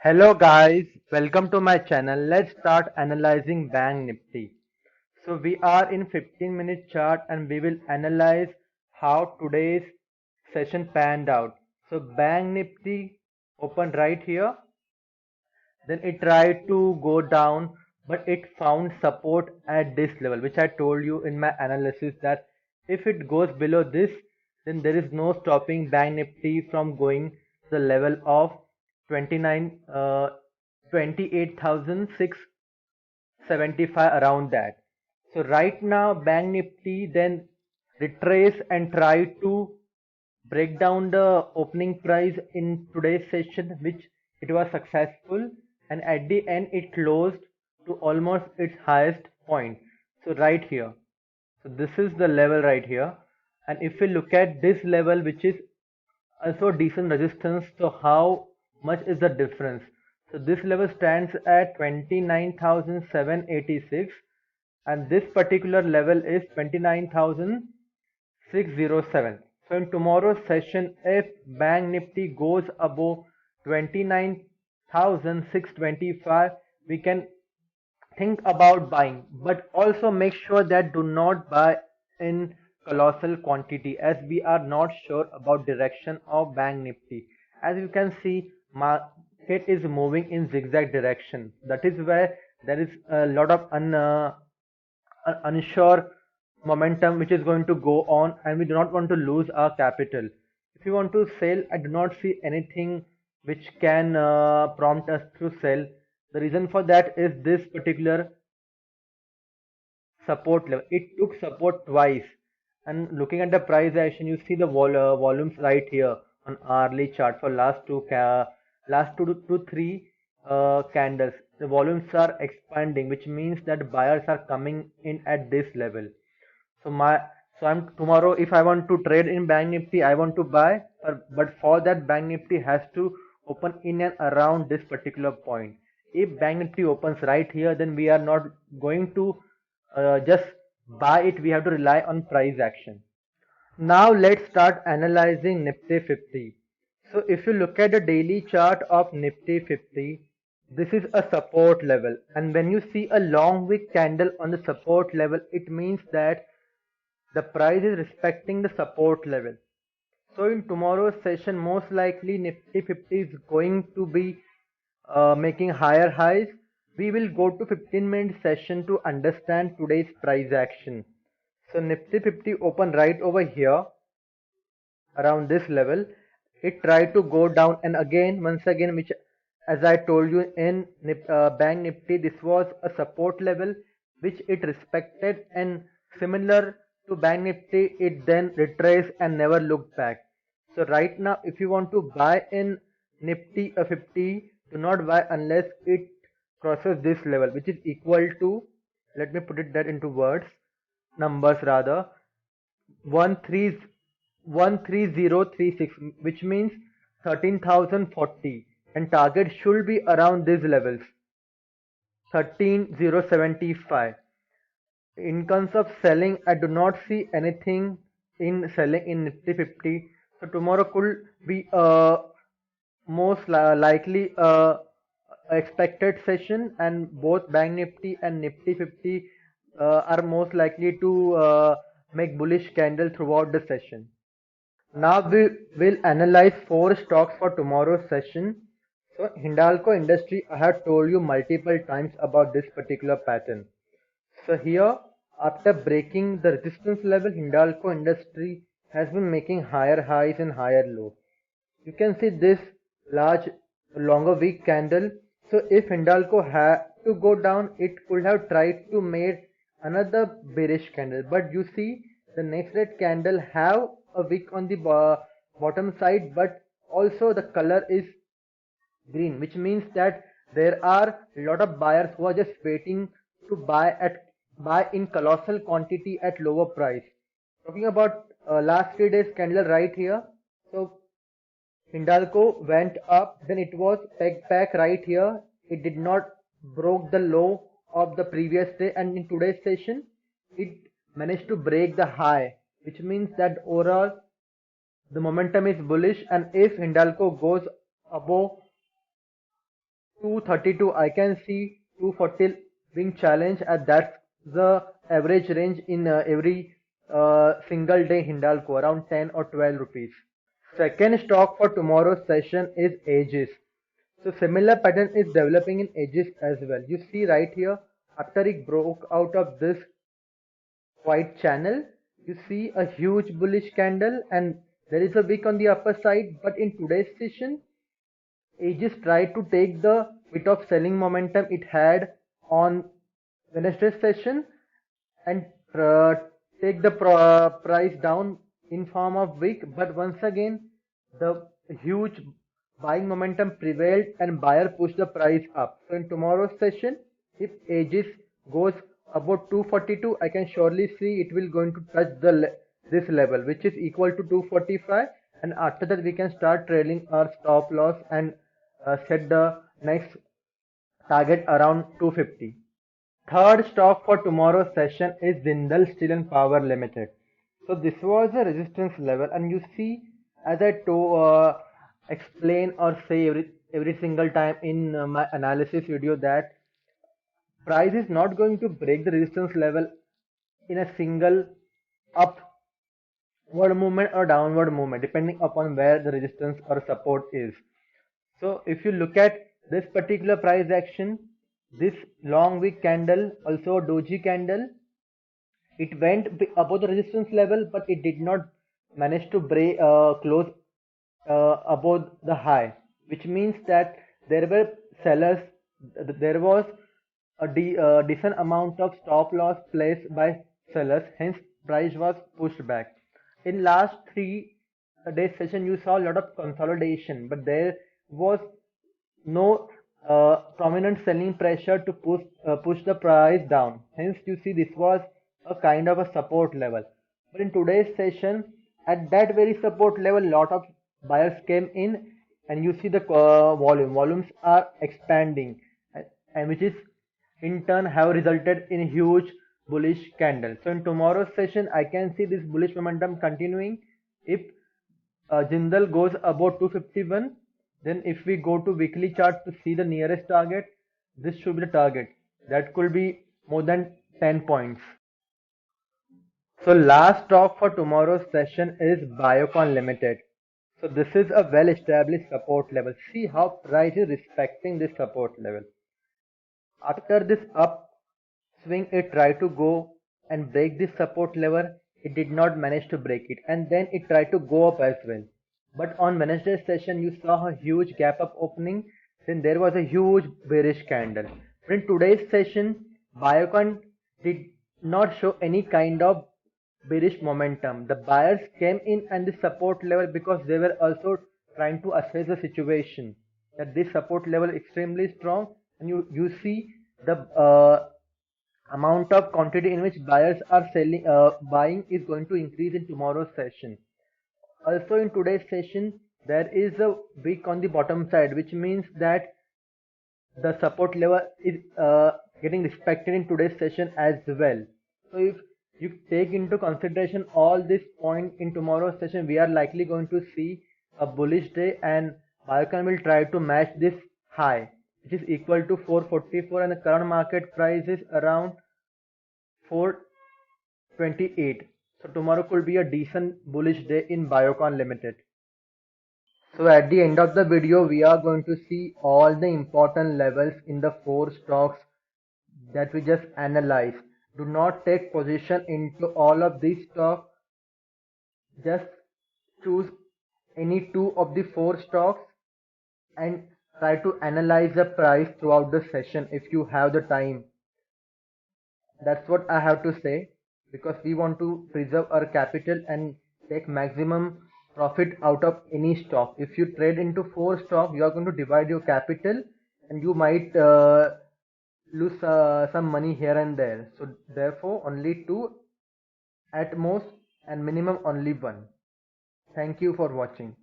Hello guys, welcome to my channel. Let's start analyzing Bank Nifty. So we are in 15-minute chart and we will analyze how today's session panned out. So Bank Nifty opened right here, then it tried to go down, but it found support at this level, which I told you in my analysis that if it goes below this, then there is no stopping Bank Nifty from going to the level of 29 28,675, around that. So right now Bank Nifty then retrace and try to break down the opening price in today's session, which it was successful, and at the end it closed to almost its highest point. So right here, so this is the level right here, and if we look at this level, which is also decent resistance, so how much is the difference? So this level stands at 29,786, and this particular level is 29,607. So in tomorrow's session, if Bank Nifty goes above 29,625, we can think about buying, but also make sure that do not buy in colossal quantity, as we are not sure about direction of Bank Nifty. As you can see, market is moving in zigzag direction. That is where there is a lot of unsure momentum which is going to go on, and we do not want to lose our capital. If you want to sell, I do not see anything which can prompt us to sell. The reason for that is this particular support level. It took support twice, and looking at the price action, you see the volumes right here on hourly chart for last two to three candles. The volumes are expanding, which means that buyers are coming in at this level. So my so I'm tomorrow, if I want to trade in Bank Nifty, I want to buy, but for that Bank Nifty has to open in and around this particular point. If Bank Nifty opens right here, then we are not going to just buy it. We have to rely on price action. Now let's start analyzing Nifty 50. So if you look at the daily chart of Nifty 50, this is a support level, and when you see a long wick candle on the support level, it means that the price is respecting the support level. So in tomorrow's session, most likely Nifty 50 is going to be making higher highs. We will go to 15-minute session to understand today's price action. So Nifty 50 open right over here around this level. It tried to go down, and again, once again, which, as I told you in Bank Nifty, this was a support level which it respected, and similar to Bank Nifty, it then retraced and never looked back. So right now, if you want to buy in Nifty 50, do not buy unless it crosses this level, which is equal to, let me put it that into words, numbers rather, 13036, which means 13,040, and target should be around these levels, 13,075. In terms of selling, I do not see anything in selling in Nifty 50. So tomorrow could be most likely expected session, and both Bank Nifty and Nifty 50 are most likely to make bullish candle throughout the session. Now we will analyze four stocks for tomorrow's session. So Hindalco Industry, I have told you multiple times about this particular pattern. So here, after breaking the resistance level, Hindalco Industry has been making higher highs and higher lows. You can see this large, longer wick candle. So if Hindalco had to go down, it could have tried to make another bearish candle. But you see, the next red candle have a wick on the bottom side, but also the color is green, which means that there are a lot of buyers who are just waiting to buy in colossal quantity at lower price. Talking about last 3 days candle right here. So Hindalco went up, then it was pegged back right here. It did not broke the low of the previous day, and in today's session, it managed to break the high, which means that overall the momentum is bullish. And if Hindalco goes above 232. I can see 240 being challenged, and that's the average range in every single day Hindalco, around 10 or 12 rupees. Second stock for tomorrow's session is Aegis. So similar pattern is developing in Aegis as well. You see right here, after it broke out of this white channel, you see a huge bullish candle and there is a wick on the upper side. But in today's session, Aegis tried to take the bit of selling momentum it had on Wednesday's session and take the price down in form of wick, but once again the huge buying momentum prevailed and buyer pushed the price up. So in tomorrow's session, if Aegis goes about 242, I can surely see it will going to touch this level, which is equal to 245, and after that we can start trailing our stop loss and set the next target around 250. Third stock for tomorrow's session is Jindal Steel and Power Limited. So this was a resistance level, and you see, as I explain or say every single time in my analysis video, that price is not going to break the resistance level in a single upward movement or downward movement, depending upon where the resistance or support is. So if you look at this particular price action, this long wick candle, also doji candle, it went above the resistance level, but it did not manage to break close above the high, which means that there were sellers. There was a decent amount of stop loss placed by sellers. Hence, price was pushed back. In last 3 days session, you saw a lot of consolidation, but there was no prominent selling pressure to push the price down. Hence, you see this was a kind of a support level. But in today's session, at that very support level, lot of buyers came in, and you see the volumes are expanding, and which is in turn have resulted in huge bullish candle. So in tomorrow's session, I can see this bullish momentum continuing. If Jindal goes about 251, then if we go to weekly chart to see the nearest target, this should be the target. That could be more than 10 points. So last stock for tomorrow's session is Biocon Limited. So this is a well established support level. See how price is respecting this support level. After this upswing, it tried to go and break this support level. It did not manage to break it, and then it tried to go up as well. But on Wednesday's session, you saw a huge gap up opening. Then there was a huge bearish candle. But in today's session, Biocon did not show any kind of bearish momentum. The buyers came in and the support level because they were also trying to assess the situation, that this support level is extremely strong, and you see the amount of quantity in which buyers are buying is going to increase in tomorrow's session. Also in today's session, there is a wick on the bottom side, which means that the support level is getting respected in today's session as well. So if you take into consideration all this point in tomorrow's session, we are likely going to see a bullish day, and Biocon will try to match this high, which is equal to 444, and the current market price is around 428. So tomorrow could be a decent bullish day in Biocon Limited. So at the end of the video, we are going to see all the important levels in the 4 stocks that we just analyzed. Do not take position into all of these stocks. Just choose any 2 of the 4 stocks and try to analyze the price throughout the session if you have the time. That's what I have to say, because we want to preserve our capital and take maximum profit out of any stock. If you trade into 4 stocks, you are going to divide your capital and you might lose some money here and there. So therefore only 2 at most, and minimum only 1. Thank you for watching.